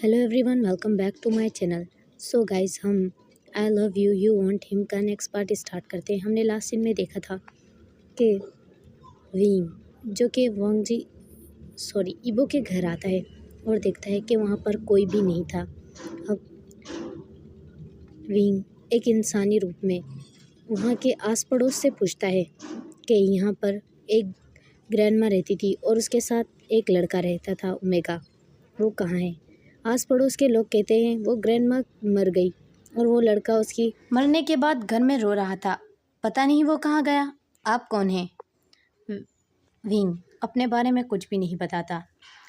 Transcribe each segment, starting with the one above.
Hello everyone, welcome back to my channel. So guys, हम I love you you want him का next part start करते हैं। हमने last scene में देखा था कि विंग जो कि ईबो के घर आता है और देखता है कि वहाँ पर कोई भी नहीं था। अब विंग एक इंसानी रूप में वहाँ के आस पड़ोस से पूछता है कि यहाँ पर एक ग्रैंडमा रहती थी और उसके साथ एक लड़का रहता था ओमेगा, वो कहाँ है। आस पड़ोस के लोग कहते हैं वो ग्रैंडमा मर गई और वो लड़का उसकी मरने के बाद घर में रो रहा था। पता नहीं वो कहाँ गया। आप कौन हैं? विंग अपने बारे में कुछ भी नहीं बताता।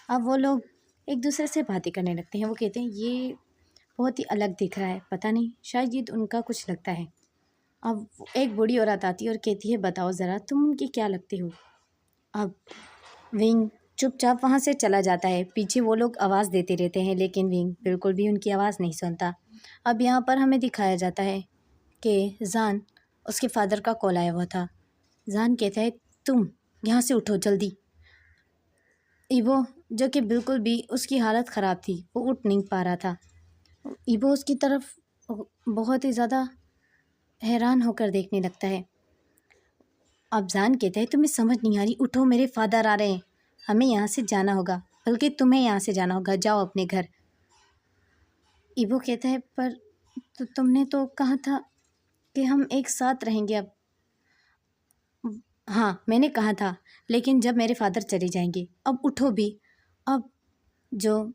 अब वो लोग एक दूसरे से बातें करने लगते हैं। वो कहते हैं ये बहुत ही अलग दिख रहा है, पता नहीं शायद ये उनका कुछ लगता है। अब एक बूढ़ी औरत आती है और कहती है बताओ ज़रा तुम उनकी क्या लगती हो। अब विंग चुपचाप वहाँ से चला जाता है। पीछे वो लोग आवाज़ देते रहते हैं लेकिन विंग बिल्कुल भी उनकी आवाज़ नहीं सुनता। अब यहाँ पर हमें दिखाया जाता है कि जान उसके फादर का कॉल आया हुआ था। जान कहता है तुम यहाँ से उठो जल्दी। ईबो जो कि बिल्कुल भी उसकी हालत ख़राब थी, वो उठ नहीं पा रहा था। ईबो उसकी तरफ बहुत ही ज़्यादा हैरान होकर देखने लगता है। अब जान कहता है तुम्हें समझ नहीं आ रही, उठो मेरे फादर आ रहे हैं, हमें यहाँ से जाना होगा, बल्कि तुम्हें यहाँ से जाना होगा, जाओ अपने घर। ईबो कहता है पर तुमने तो कहा था कि हम एक साथ रहेंगे। अब हाँ मैंने कहा था, लेकिन जब मेरे फादर चले जाएंगे, अब उठो भी। अब जो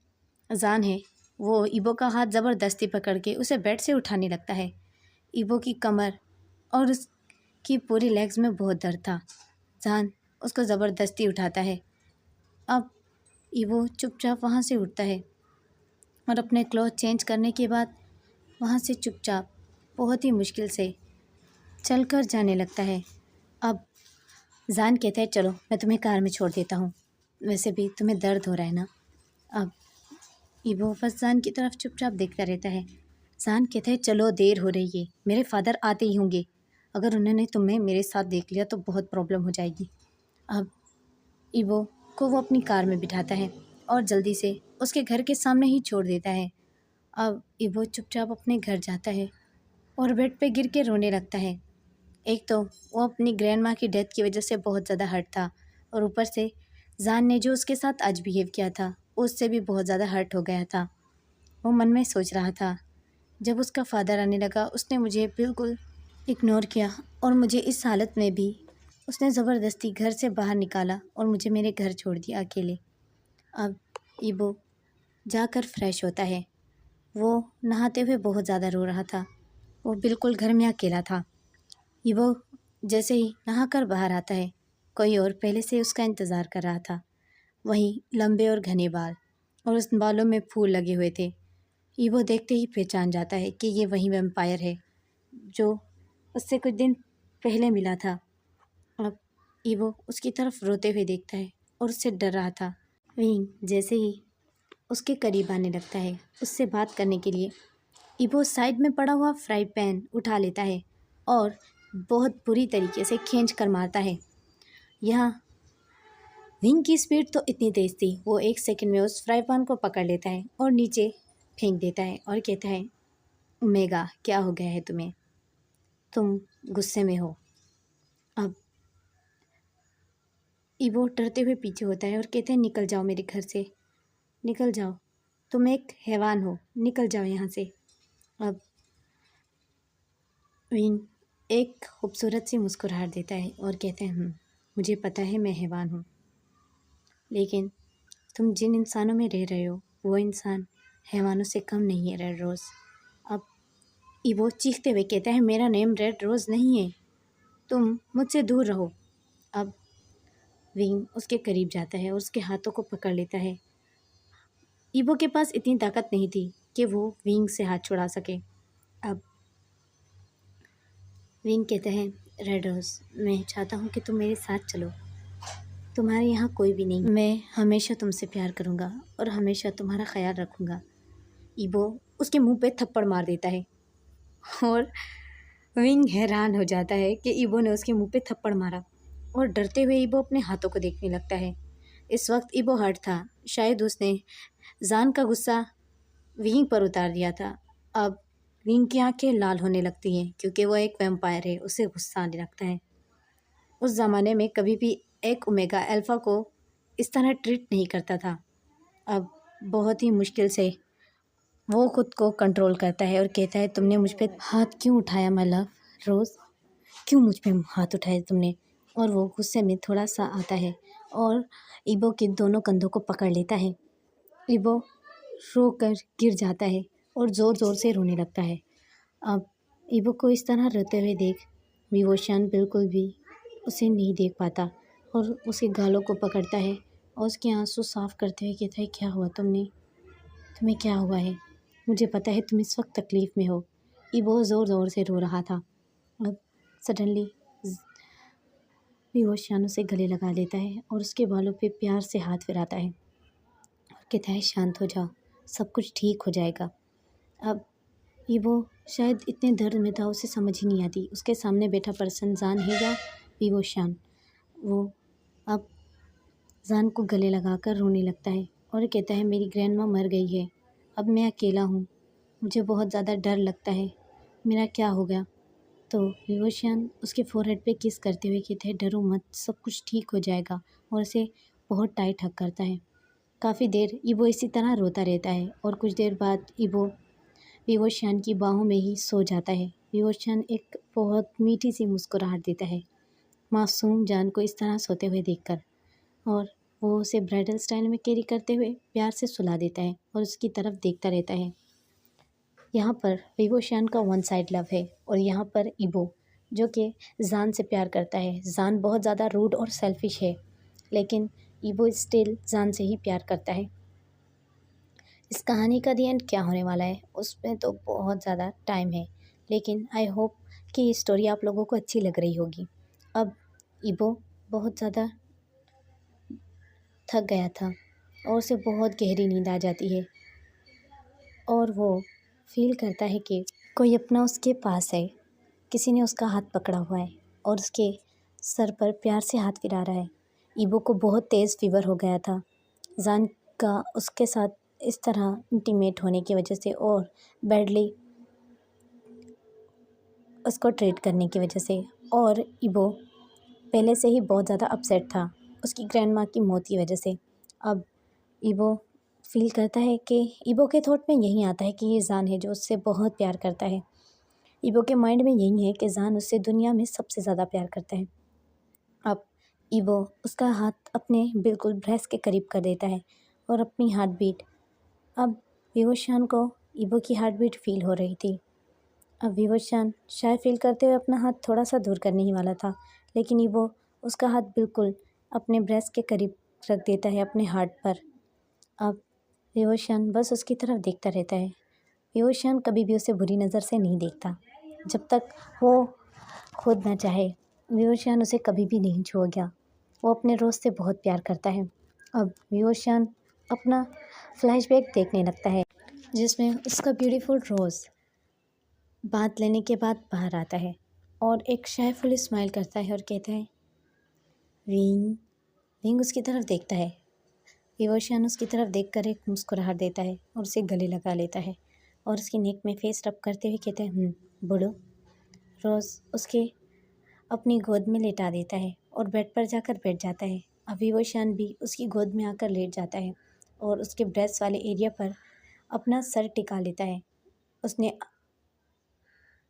जान है वो ईबो का हाथ ज़बरदस्ती पकड़ के उसे बेड से उठाने लगता है। ईबो की कमर और उसकी पूरी लेग्स में बहुत दर्द था। जान उसको ज़बरदस्ती उठाता है। अब ईबो चुपचाप वहाँ से उठता है और अपने क्लॉथ चेंज करने के बाद वहाँ से चुपचाप बहुत ही मुश्किल से चलकर जाने लगता है। अब जान कहता है चलो मैं तुम्हें कार में छोड़ देता हूँ, वैसे भी तुम्हें दर्द हो रहा है ना। अब ईबो बस जान की तरफ चुपचाप देखता रहता है। जान कहता है चलो देर हो रही है, मेरे फादर आते ही होंगे, अगर उन्होंने तुम्हें मेरे साथ देख लिया तो बहुत प्रॉब्लम हो जाएगी। अब ईबो को वो अपनी कार में बिठाता है और जल्दी से उसके घर के सामने ही छोड़ देता है। अब ईबो चुपचाप अपने घर जाता है और बेड पे गिर के रोने लगता है। एक तो वो अपनी ग्रैंड माँ की डेथ की वजह से बहुत ज़्यादा हर्ट था और ऊपर से जान ने जो उसके साथ आज बिहेव किया था उससे भी बहुत ज़्यादा हर्ट हो गया था। वो मन में सोच रहा था जब उसका फादर आने लगा उसने मुझे बिल्कुल इग्नोर किया और मुझे इस हालत में भी उसने ज़बरदस्ती घर से बाहर निकाला और मुझे मेरे घर छोड़ दिया अकेले। अब ईबो जाकर फ्रेश होता है। वो नहाते हुए बहुत ज़्यादा रो रहा था। वो बिल्कुल घर में अकेला था। ईबो जैसे ही नहाकर बाहर आता है, कोई और पहले से उसका इंतज़ार कर रहा था। वहीं लंबे और घने बाल और उस बालों में फूल लगे हुए थे। ईबो देखते ही पहचान जाता है कि ये वही वैम्पायर है जो उससे कुछ दिन पहले मिला था। अब ईबो उसकी तरफ रोते हुए देखता है और उससे डर रहा था। विंग जैसे ही उसके करीब आने लगता है उससे बात करने के लिए, ईबो साइड में पड़ा हुआ फ्राई पैन उठा लेता है और बहुत बुरी तरीके से खींच कर मारता है। यहाँ विंग की स्पीड तो इतनी तेज़ थी, वो एक सेकंड में उस फ्राई पैन को पकड़ लेता है और नीचे फेंक देता है और कहता है ओमेगा क्या हो गया है तुम्हें, तुम गुस्से में हो। अब ईबो डरते हुए पीछे होता है और कहते हैं निकल जाओ मेरे घर से, निकल जाओ, तुम एक हैवान हो, निकल जाओ यहाँ से। अब विंग एक खूबसूरत सी मुस्कुराहट देता है और कहते हैं मुझे पता है मैं हैवान हूँ, लेकिन तुम जिन इंसानों में रह रहे हो वो इंसान हैवानों से कम नहीं है रेड रोज़। अब ईबो चीखते हुए कहता है मेरा नेम रेड रोज़ नहीं है, तुम मुझसे दूर रहो। अब विंग उसके करीब जाता है और उसके हाथों को पकड़ लेता है। ईबो के पास इतनी ताकत नहीं थी कि वो विंग से हाथ छुड़ा सके। अब विंग कहता है रेड रोज़ मैं चाहता हूँ कि तुम मेरे साथ चलो, तुम्हारे यहाँ कोई भी नहीं, मैं हमेशा तुमसे प्यार करूँगा और हमेशा तुम्हारा ख्याल रखूँगा। ईबो उसके मुंह पे थप्पड़ मार देता है और विंग हैरान हो जाता है कि ईबो ने उसके मुंह पे थप्पड़ मारा और डरते हुए ईबो अपने हाथों को देखने लगता है। इस वक्त ईबो हर्ट था, शायद उसने जान का गुस्सा विंग पर उतार दिया था। अब विंग की आंखें लाल होने लगती हैं क्योंकि वो एक वैम्पायर है, उसे गुस्सा आने लगता है। उस ज़माने में कभी भी एक ओमेगा अल्फ़ा को इस तरह ट्रीट नहीं करता था। अब बहुत ही मुश्किल से वो खुद को कंट्रोल करता है और कहता है, तुमने मुझ पे हाथ क्यों उठाया माय लव? रोज़, क्यों मुझ पे हाथ उठाए तुमने? और वो गुस्से में थोड़ा सा आता है और इबो के दोनों कंधों को पकड़ लेता है। इबो रो कर गिर जाता है और ज़ोर ज़ोर से रोने लगता है। अब इबो को इस तरह रोते हुए देख विवोशान बिल्कुल भी उसे नहीं देख पाता और उसके गालों को पकड़ता है और उसके आंसू साफ करते हुए कहता है, क्या हुआ तुम्हें क्या हुआ है? मुझे पता है तुम इस वक्त तकलीफ़ में हो। इबो ज़ोर ज़ोर से रो रहा था। अब सडनली विवोशान उसे गले लगा लेता है और उसके बालों पे प्यार से हाथ फिराता है और कहता है, शांत हो जाओ, सब कुछ ठीक हो जाएगा। अब इबो शायद इतने दर्द में था उसे समझ ही नहीं आती उसके सामने बैठा पर्सन जान है या विवोशान। वो अब जान को गले लगाकर रोने लगता है और कहता है, मेरी ग्रैंडमा मर गई है, अब मैं अकेला हूँ, मुझे बहुत ज़्यादा डर लगता है, मेरा क्या हो गया? तो विवोशान उसके फोरहेड पे किस करते हुए कहते हैं, डरो मत, सब कुछ ठीक हो जाएगा, और उसे बहुत टाइट हग करता है। काफ़ी देर इबो इसी तरह रोता रहता है और कुछ देर बाद इबो विवोशान की बाहों में ही सो जाता है। विवोशान एक बहुत मीठी सी मुस्कुराहट देता है मासूम जान को इस तरह सोते हुए देखकर, और वो उसे ब्राइडल स्टाइल में कैरी करते हुए प्यार से सुला देता है और उसकी तरफ देखता रहता है। यहाँ पर विवोशान का वन साइड लव है और यहाँ पर इबो जो कि जान से प्यार करता है। जान बहुत ज़्यादा रूड और सेल्फिश है, लेकिन इबो स्टिल जान से ही प्यार करता है। इस कहानी का दी एंड क्या होने वाला है उसमें तो बहुत ज़्यादा टाइम है, लेकिन आई होप कि ये स्टोरी आप लोगों को अच्छी लग रही होगी। अब इबो बहुत ज़्यादा थक गया था और उसे बहुत गहरी नींद आ जाती है और वो फील करता है कि कोई अपना उसके पास है, किसी ने उसका हाथ पकड़ा हुआ है और उसके सर पर प्यार से हाथ फिरा रहा है। इबो को बहुत तेज़ फीवर हो गया था जान का उसके साथ इस तरह इंटीमेट होने की वजह से और बैडली उसको ट्रीट करने की वजह से, और इबो पहले से ही बहुत ज़्यादा अपसेट था उसकी ग्रैंड माँ की मौत की वजह से। अब इबो फील करता है कि इबो के थॉट में यही आता है कि ये जान है जो उससे बहुत प्यार करता है। इबो के माइंड में यही है कि जान उससे दुनिया में सबसे ज़्यादा प्यार करता है। अब इबो उसका हाथ अपने बिल्कुल ब्रेस्ट के करीब कर देता है और अपनी हार्ट बीट, अब विवोशान को इबो की हार्ट बीट फील हो रही थी। अब विवोशान शायद फील करते हुए अपना हाथ थोड़ा सा दूर करने ही वाला था, लेकिन इबो उसका हाथ बिल्कुल अपने ब्रेस्ट के करीब रख देता है अपने हार्ट पर। अब विवोशान बस उसकी तरफ देखता रहता है। विवोशान कभी भी उसे बुरी नज़र से नहीं देखता, जब तक वो खुद ना चाहे विवोशान उसे कभी भी नहीं छुएगा। वो अपने रोज़ से बहुत प्यार करता है। अब विवोशान अपना फ्लैशबैक देखने लगता है जिसमें उसका ब्यूटीफुल रोज़ बात लेने के बाद बाहर आता है और एक शायफुल स्माइल करता है और कहता है, विंग। विंग उसकी तरफ देखता है। विवोशान उसकी तरफ देखकर एक मुस्कुराहट देता है और उसे गले लगा लेता है और उसकी नेक में फेस रब करते हुए कहते हैं, बोलो। रोज़ उसके अपनी गोद में लेटा देता है और बेड पर जाकर बैठ जाता है। अब विवोशान भी उसकी गोद में आकर लेट जाता है और उसके ब्रेस्ट वाले एरिया पर अपना सर टिका लेता है। उसने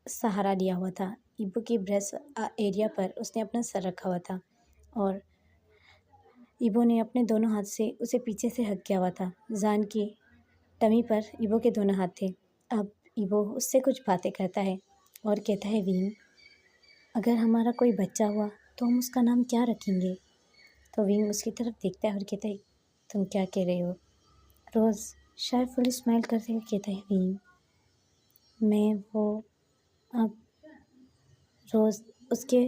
सहारा लिया हुआ था, इबो के ब्रेस्ट एरिया पर उसने अपना सर रखा हुआ था और इबो ने अपने दोनों हाथ से उसे पीछे से हग किया हुआ था। जान की टमी पर इबो के दोनों हाथ थे। अब इबो उससे कुछ बातें करता है और कहता है, विंग, अगर हमारा कोई बच्चा हुआ तो हम उसका नाम क्या रखेंगे? तो विंग उसकी तरफ देखता है और कहता है, तुम क्या कह रहे हो? रोज़ शायद फुल स्माइल करते हुए कहता है, विंग, मैं वो। अब रोज़ उसके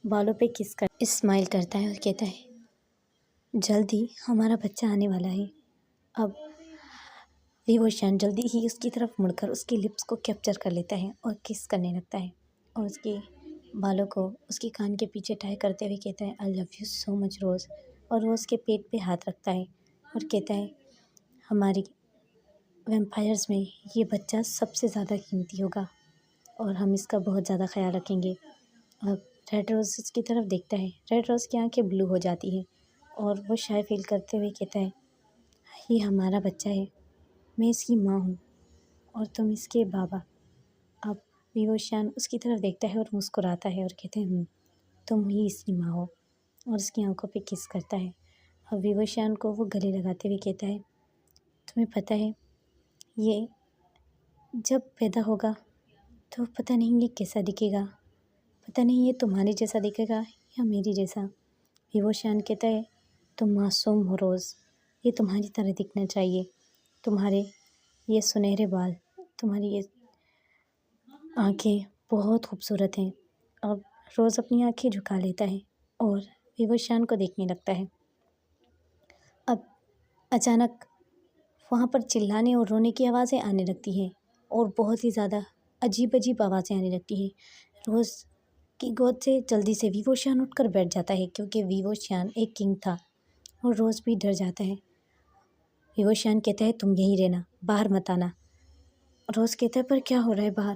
बालों पे किस कर स्माइल करता है और कहता है, जल्दी हमारा बच्चा आने वाला है। अब विवोशान जल्दी ही उसकी तरफ मुड़कर उसकी लिप्स को कैप्चर कर लेता है और किस करने लगता है और उसके बालों को उसकी कान के पीछे टाई करते हुए कहता है, I love you so much Rose. और वो उसके पेट पे हाथ रखता है और कहता है, हमारी ویمپائرز میں یہ بچہ سب سے زیادہ قیمتی ہوگا اور ہم اس کا بہت زیادہ خیال رکھیں گے۔ اب ریڈ روز اس کی طرف دیکھتا ہے، ریڈ روز کی آنکھیں بلو ہو جاتی ہیں اور وہ شائع فیل کرتے ہوئے کہتا ہے، یہ ہمارا بچہ ہے، میں اس کی ماں ہوں اور تم اس کے بابا۔ اب ویوشان اس کی طرف دیکھتا ہے اور مسکراتا ہے اور کہتے ہیں، تم ہی اس کی ماں ہو، اور اس کی آنکھوں پہ کس کرتا ہے۔ اب ویوشان کو وہ گلے لگاتے ہوئے کہتا ہے، تمہیں پتہ ہے یہ جب پیدا ہوگا تو پتہ نہیں یہ کیسا دکھے گا، پتہ نہیں یہ تمہارے جیسا دکھے گا یا میری جیسا۔ ویوشان کہتا ہے، تم معصوم ہو روز، یہ تمہاری طرح دکھنا چاہیے، تمہارے یہ سنہرے بال، تمہاری یہ آنکھیں بہت خوبصورت ہیں۔ اب روز اپنی آنکھیں جھکا لیتا ہے اور ویوشان کو دیکھنے لگتا ہے۔ اب اچانک وہاں پر چلانے اور رونے کی آوازیں آنے لگتی ہیں اور بہت ہی زیادہ عجیب عجیب آوازیں آنے لگتی ہیں۔ روز کی گود سے جلدی سے ویوشان اٹھ کر بیٹھ جاتا ہے کیونکہ ویوشان ایک کنگ تھا اور روز بھی ڈر جاتا ہے۔ ویوشان کہتا ہے، تم یہیں رہنا، باہر مت آنا۔ روز کہتا ہے، پر کیا ہو رہا ہے باہر؟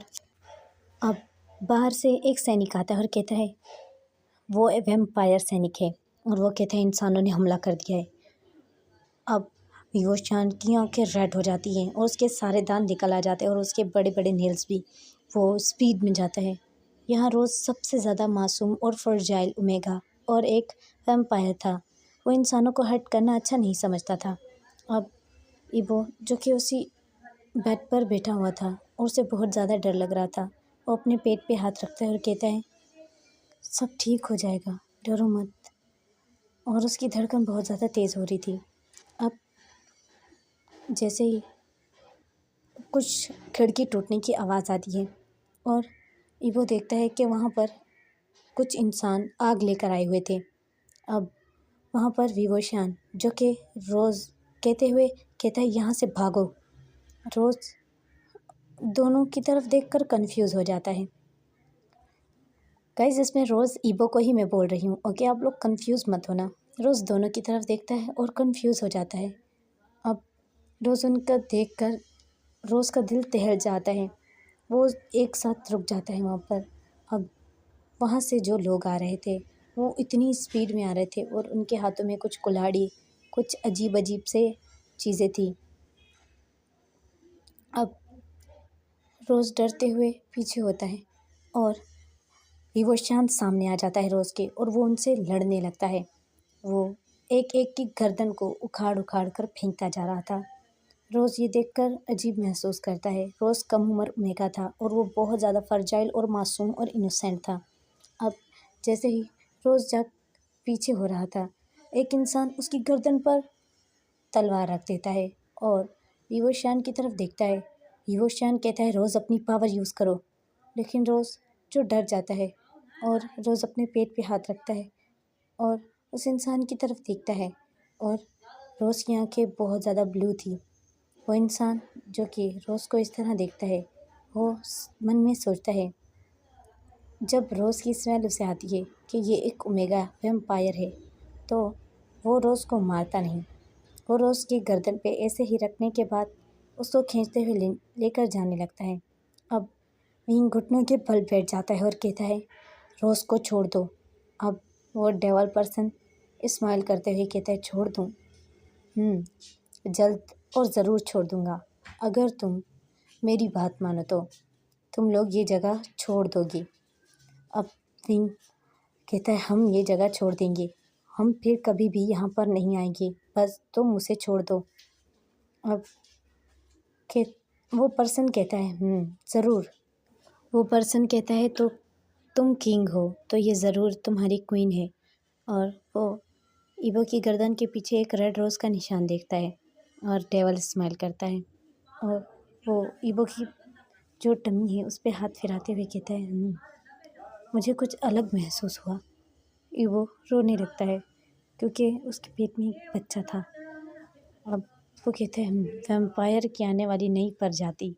اب باہر سے ایک سینک آتا ہے اور کہتا ہے، وہ ویمپائر سینک ہے اور وہ کہتا ہے انسانوں نے حملہ کر دیا ہے۔ اب ویوشان کی آنکھیں ریڈ ہو جاتی ہیں اور اس کے سارے دانت نکل آ جاتے ہیں اور اس کے بڑے بڑے نیلز بھی۔ وہ اسپیڈ میں جاتا ہے۔ یہاں روز سب سے زیادہ معصوم اور فرجائل اومیگا اور ایک ویمپائر تھا۔ وہ انسانوں کو ہرٹ کرنا اچھا نہیں سمجھتا تھا۔ اب ایبو جو کہ اسی بیڈ پر بیٹھا ہوا تھا اور اسے بہت زیادہ ڈر لگ رہا تھا، وہ اپنے پیٹ پہ ہاتھ رکھتا ہے اور کہتا ہے، سب ٹھیک ہو جائے گا، ڈرو مت۔ اور اس کی دھڑکن بہت زیادہ تیز ہو رہی تھی۔ اب جیسے ہی کچھ کھڑکی ٹوٹنے کی آواز آتی ہے اور ایبو دیکھتا ہے کہ وہاں پر کچھ انسان آگ لے کر آئے ہوئے تھے۔ اب وہاں پر ویوشان جو کہ روز کہتے ہوئے کہتا ہے، یہاں سے بھاگو۔ روز دونوں کی طرف دیکھ کر کنفیوز ہو جاتا ہے۔ گائز اس میں روز ایبو کو ہی میں بول رہی ہوں، اوکے آپ لوگ کنفیوز مت ہونا۔ روز دونوں کی طرف دیکھتا ہے اور کنفیوز ہو جاتا ہے۔ اب روز ان کا دیکھ کر روز کا دل دہل جاتا ہے، وہ ایک ساتھ رک جاتا ہے وہاں پر۔ اب وہاں سے جو لوگ آ رہے تھے وہ اتنی اسپیڈ میں آ رہے تھے اور ان کے ہاتھوں میں کچھ کلاڑی، کچھ عجیب عجیب سے چیزیں تھیں۔ اب روز ڈرتے ہوئے پیچھے ہوتا ہے اور ویوشان سامنے آ جاتا ہے روز کے اور وہ ان سے لڑنے لگتا ہے۔ وہ ایک ایک کی گردن کو اکھاڑ اکھاڑ کر پھینکتا جا رہا تھا۔ روز یہ دیکھ کر عجیب محسوس کرتا ہے۔ روز کم عمر اومیگا تھا اور وہ بہت زیادہ فرجائل اور معصوم اور انوسینٹ تھا۔ اب جیسے ہی روز جا پیچھے ہو رہا تھا، ایک انسان اس کی گردن پر تلوار رکھ دیتا ہے اور ویوشان کی طرف دیکھتا ہے۔ ویوشان کہتا ہے، روز اپنی پاور یوز کرو، لیکن روز جو ڈر جاتا ہے اور روز اپنے پیٹ پہ ہاتھ رکھتا ہے اور اس انسان کی طرف دیکھتا ہے اور روز کی آنکھیں بہت زیادہ بلو تھی۔ وہ انسان جو کہ روز کو اس طرح دیکھتا ہے، وہ من میں سوچتا ہے، جب روز کی اسمیل اسے آتی ہے کہ یہ ایک اومیگا ویمپائر ہے تو وہ روز کو مارتا نہیں۔ وہ روز کی گردن پہ ایسے ہی رکھنے کے بعد اس کو کھینچتے ہوئے لے کر جانے لگتا ہے۔ اب وہیں گھٹنوں کے بل بیٹھ جاتا ہے اور کہتا ہے، روز کو چھوڑ دو۔ اب وہ ڈیول پرسن اسمائل کرتے ہوئے کہتا ہے، چھوڑ دوں؟ جلد اور ضرور چھوڑ دوں گا اگر تم میری بات مانو تو تم لوگ یہ جگہ چھوڑ دو گے۔ اب ونگ کہتا ہے، ہم یہ جگہ چھوڑ دیں گے، ہم پھر کبھی بھی یہاں پر نہیں آئیں گے، بس تم اسے چھوڑ دو۔ اب وہ پرسن کہتا ہے، ضرور۔ وہ پرسن کہتا ہے، تو تم کنگ ہو تو یہ ضرور تمہاری کوئین ہے۔ اور وہ ایبو کی گردن کے پیچھے ایک ریڈ روز کا نشان دیکھتا ہے اور ڈیول اسمائل کرتا ہے اور وہ ایبو کی جو ٹمی ہے اس پہ ہاتھ پھراتے ہوئے کہتا ہے، مجھے کچھ الگ محسوس ہوا۔ ایبو رونے لگتا ہے کیونکہ اس کے پیٹ میں ایک بچہ تھا۔ اب وہ کہتے ہیں، ویمپائر کی آنے والی نئی پرجاتی،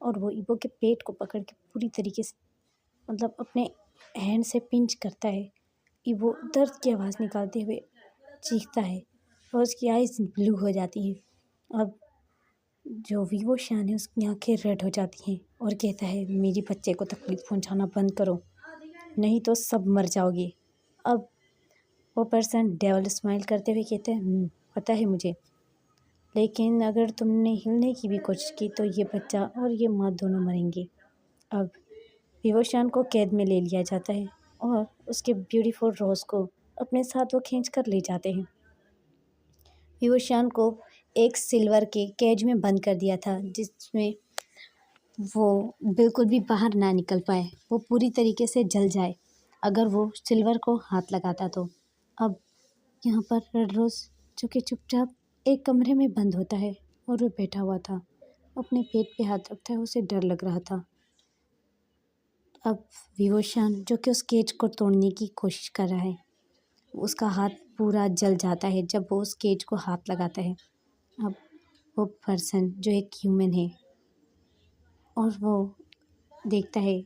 اور وہ ایبو کے پیٹ کو پکڑ کے پوری طریقے سے مطلب اپنے ہینڈ سے پنچ کرتا ہے۔ ایبو درد کی آواز نکالتے ہوئے چیختا ہے اور اس کی آئیز بلو ہو جاتی ہیں۔ اب جو ویوو شان ہے اس کی آنکھیں ریڈ ہو جاتی ہیں اور کہتا ہے میری بچے کو تکلیف پہنچانا بند کرو، نہیں تو سب مر جاؤ گے۔ اب وہ پرسن ڈیول اسمائل کرتے ہوئے کہتے ہیں پتہ ہے مجھے، لیکن اگر تم نے ہلنے کی بھی کوشش کی تو یہ بچہ اور یہ ماں دونوں مریں گے۔ اب ویوو شان کو قید میں لے لیا جاتا ہے اور اس کے بیوٹیفل روز کو اپنے ساتھ وہ کھینچ کر لے جاتے ہیں۔ ویوو شان کو ایک سلور کے کیج میں بند کر دیا تھا جس میں وہ بالکل بھی باہر نہ نکل پائے، وہ پوری طریقے سے جل جائے اگر وہ سلور کو ہاتھ لگاتا تو۔ اب یہاں پر ریڈ روز جو کہ چپ چاپ ایک کمرے میں بند ہوتا ہے اور وہ بیٹھا ہوا تھا، اپنے پیٹ پہ ہاتھ رکھتا ہے، اسے ڈر لگ رہا تھا۔ اب ویوو شان جو کہ اس کیج کو توڑنے کی کوشش کر رہا ہے، اس کا ہاتھ پورا جل جاتا ہے جب وہ اس کیج کو ہاتھ لگاتا ہے۔ اب وہ پرسن جو ایک ہیومن ہے اور وہ دیکھتا ہے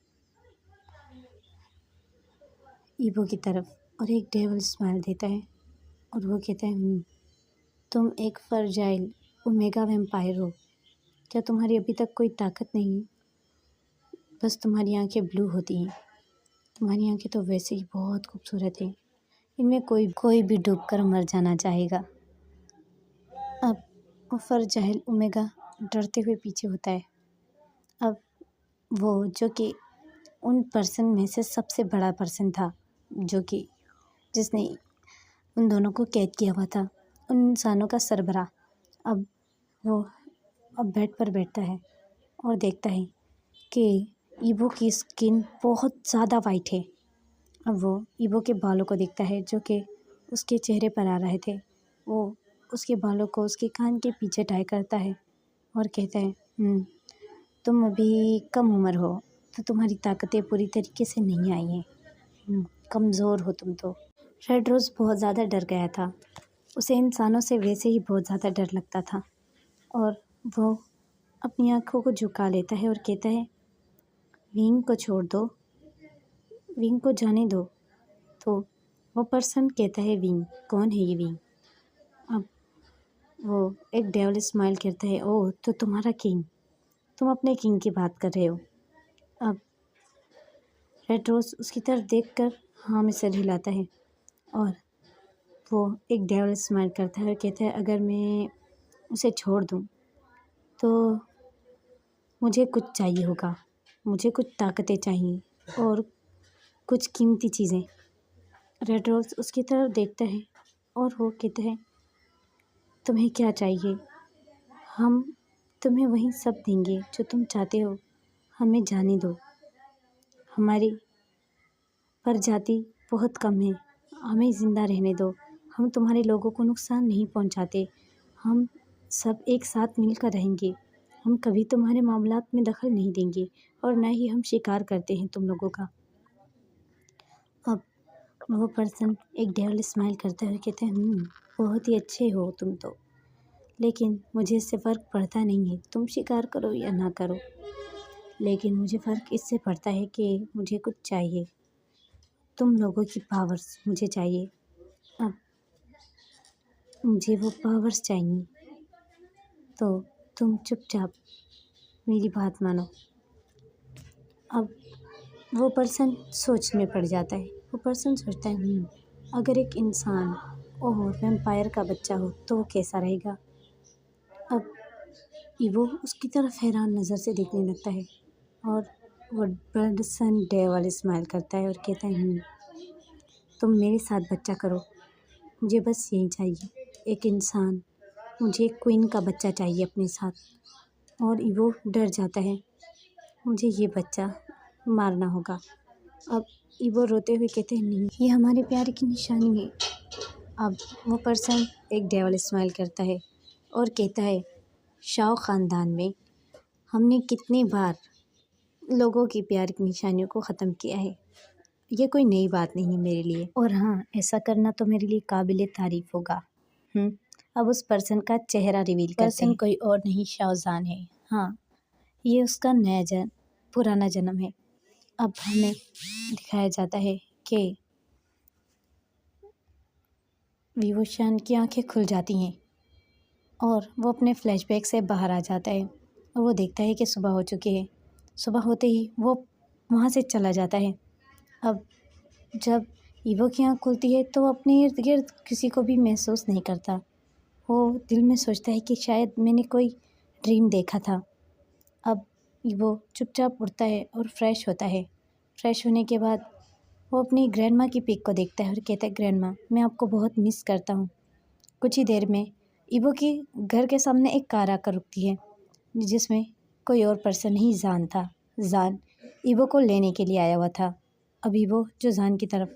ایبو کی طرف اور ایک ڈیول اسمائل دیتا ہے اور وہ کہتا ہے تم ایک فرجائل اومیگا ویمپائر ہو، کیا تمہاری ابھی تک کوئی طاقت نہیں؟ بس تمہاری آنکھیں بلو ہوتی ہیں، تمہاری آنکھیں تو ویسے ہی بہت خوبصورت ہیں، ان میں کوئی بھی ڈوب کر مر جانا چاہے گا۔ اب وہ فرجائل اومیگا ڈرتے ہوئے پیچھے ہوتا ہے۔ اب وہ جو کہ ان پرسن میں سے سب سے بڑا پرسن تھا، جو کہ جس نے ان دونوں کو قید کیا ہوا تھا، ان انسانوں کا سربراہ، وہ بیڈ پر بیٹھتا ہے اور دیکھتا ہے کہ ایبو کی اسکن بہت زیادہ وائٹ ہے۔ اب وہ ایبو کے بالوں کو دیکھتا ہے جو کہ اس کے چہرے پر آ رہے تھے، وہ اس کے بالوں کو اس کے کان کے پیچھے ٹائی کرتا ہے اور کہتا ہے تم ابھی کم عمر ہو تو تمہاری طاقتیں پوری طریقے سے نہیں آئی ہیں، کمزور ہو تم تو۔ ریڈ روز بہت زیادہ ڈر گیا تھا، اسے انسانوں سے ویسے ہی بہت زیادہ ڈر لگتا تھا اور وہ اپنی آنکھوں کو جھکا لیتا ہے اور کہتا ہے ونگ کو چھوڑ دو، ونگ کو جانے دو۔ تو وہ پرسن کہتا ہے ونگ کون ہے یہ ونگ؟ اب وہ ایک ڈیول اسمائل کرتا ہے تو تمہارا کنگ، تم اپنے کنگ کی بات کر رہے ہو۔ اب ریڈ روز اس کی طرف دیکھ کر ہاں میں سر ہلاتا ہے اور وہ ایک ڈیول اسمائل کرتا ہے اور کہتا ہے اگر میں اسے چھوڑ دوں تو مجھے کچھ چاہیے ہوگا، مجھے کچھ طاقتیں چاہیے اور کچھ قیمتی چیزیں۔ ریڈ روز اس کی طرف دیکھتا ہے اور وہ کہتا ہے تمہیں کیا چاہیے؟ ہم تمہیں وہی سب دیں گے جو تم چاہتے ہو، ہمیں جانے دو، ہماری پرجاتی بہت کم ہے، ہمیں زندہ رہنے دو، ہم تمہارے لوگوں کو نقصان نہیں پہنچاتے، ہم سب ایک ساتھ مل کر رہیں گے، ہم کبھی تمہارے معاملات میں دخل نہیں دیں گے اور نہ ہی ہم شکار کرتے ہیں تم لوگوں کا۔ اب وہ پرسن ایک ڈیول اسمائل کرتا ہے اور کہتے ہیں بہت ہی اچھے ہو تم تو، لیکن مجھے اس سے فرق پڑتا نہیں ہے تم شکار کرو یا نہ کرو، لیکن مجھے فرق اس سے پڑتا ہے کہ مجھے کچھ چاہیے، تم لوگوں کی پاورز مجھے چاہیے۔ اب مجھے وہ پاورز چاہیے تو تم چپ چاپ میری بات مانو۔ اب وہ پرسن سوچ میں پڑ جاتا ہے، وہ پرسن سوچتا ہے اگر ایک انسان اور ویمپائر کا بچہ ہو تو وہ کیسا رہے گا۔ اب ایبو اس کی طرف حیران نظر سے دیکھنے لگتا ہے اور وہ پرسن ڈیول اسمائل کرتا ہے اور کہتا ہے تم میرے ساتھ بچہ کرو، مجھے بس یہی چاہیے، ایک انسان، مجھے کوئن کا بچہ چاہیے اپنے ساتھ۔ اور ایبو ڈر جاتا ہے، مجھے یہ بچہ مارنا ہوگا۔ اب ایبو روتے ہوئے کہتے ہیں نہیں، یہ ہمارے پیار کی نشانی ہے۔ اب وہ پرسن ایک ڈیول اسمائل کرتا ہے اور کہتا ہے شاو خاندان میں ہم نے کتنی بار لوگوں کی پیار کی نشانیوں کو ختم کیا ہے، یہ کوئی نئی بات نہیں ہے میرے لیے، اور ہاں ایسا کرنا تو میرے لیے قابل تعریف ہوگا۔ اب اس پرسن کا چہرہ ریویل کرتے ہیں، پرسن کوئی اور نہیں شاو زان ہے، ہاں یہ اس کا پرانا جنم ہے۔ اب ہمیں دکھایا جاتا ہے کہ ویوو شان کی آنکھیں کھل جاتی ہیں اور وہ اپنے فلیش بیک سے باہر آ جاتا ہے اور وہ دیکھتا ہے کہ صبح ہو چکی ہے۔ صبح ہوتے ہی وہ وہاں سے چلا جاتا ہے۔ اب جب ایوو کی آنکھ کھلتی ہے تو وہ اپنے ارد گرد کسی کو بھی محسوس نہیں کرتا۔ وہ دل میں سوچتا ہے کہ شاید میں نے کوئی ڈریم دیکھا تھا۔ اب ایوو چپ چاپ اٹھتا ہے اور فریش ہوتا ہے۔ فریش ہونے کے بعد وہ اپنی گرینڈ ماں کی پک کو دیکھتا ہے اور کہتا ہے گرینڈ ماں میں آپ کو بہت مس کرتا ہوں۔ کچھ ہی دیر میں ایوو کی گھر کے سامنے ایک کار آ کر رکتی ہے جس میں کوئی اور پرسن نہیں زان تھا۔ زان ایوو کو لینے کے لیے آیا ہوا تھا۔ اب ایوو جو زان کی طرف